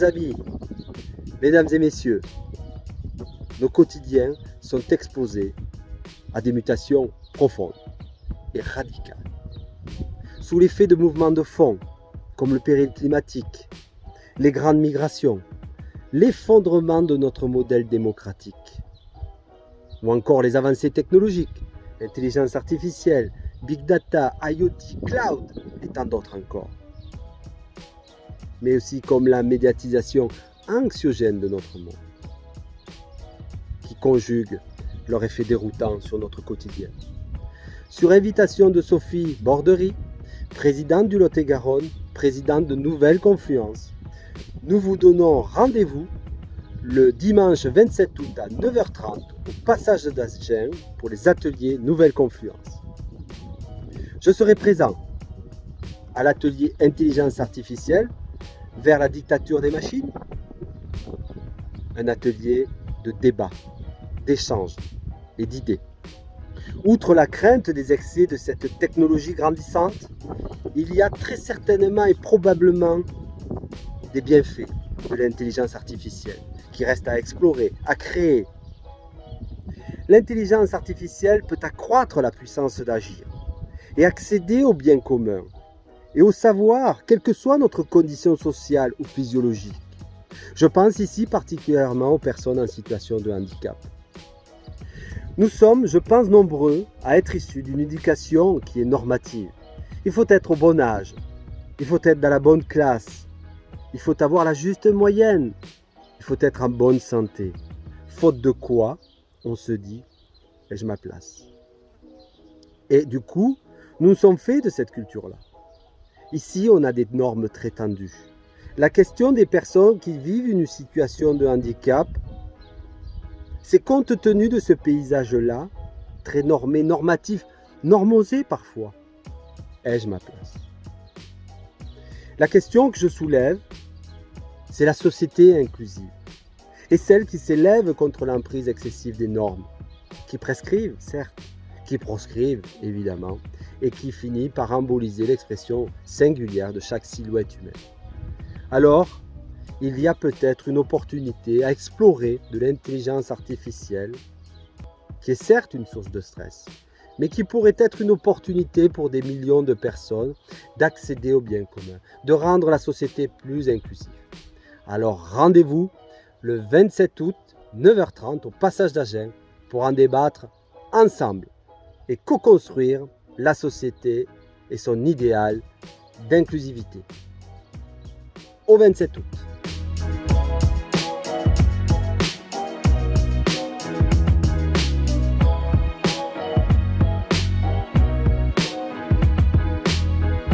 Chers amis, mesdames et messieurs, nos quotidiens sont exposés à des mutations profondes et radicales. Sous l'effet de mouvements de fond, comme le péril climatique, les grandes migrations, l'effondrement de notre modèle démocratique, ou encore les avancées technologiques, intelligence artificielle, big data, IoT, cloud et tant d'autres encore. Mais aussi comme la médiatisation anxiogène de notre monde, qui conjugue leur effet déroutant sur notre quotidien. Sur invitation de Sophie Borderie, présidente du Lot-et-Garonne, présidente de Nouvelle Confluence, nous vous donnons rendez-vous le dimanche 27 août à 9h30 au passage d'Agen pour les ateliers Nouvelle Confluence. Je serai présent à l'atelier Intelligence artificielle vers la dictature des machines, un atelier de débat, d'échange et d'idées. Outre la crainte des excès de cette technologie grandissante, il y a très certainement et probablement des bienfaits de l'intelligence artificielle qui restent à explorer, à créer. L'intelligence artificielle peut accroître la puissance d'agir et accéder au bien commun et au savoir, quelle que soit notre condition sociale ou physiologique. Je pense ici particulièrement aux personnes en situation de handicap. Nous sommes, je pense, nombreux à être issus d'une éducation qui est normative. Il faut être au bon âge, il faut être dans la bonne classe, il faut avoir la juste moyenne, il faut être en bonne santé. Faute de quoi, on se dit, ai-je ma place? Et du coup, nous sommes faits de cette culture-là. Ici, on a des normes très tendues. La question des personnes qui vivent une situation de handicap, c'est compte tenu de ce paysage-là, très normé, normatif, normosé parfois, ai-je ma place? La question que je soulève, c'est la société inclusive et celle qui s'élève contre l'emprise excessive des normes, qui prescrivent, certes, qui proscrivent, évidemment, et qui finit par emboliser l'expression singulière de chaque silhouette humaine. Alors, il y a peut-être une opportunité à explorer de l'intelligence artificielle, qui est certes une source de stress, mais qui pourrait être une opportunité pour des millions de personnes d'accéder au bien commun, de rendre la société plus inclusive. Alors rendez-vous le 27 août, 9h30 au passage d'Agen pour en débattre ensemble et co-construire la société et son idéal d'inclusivité. Au 27 août.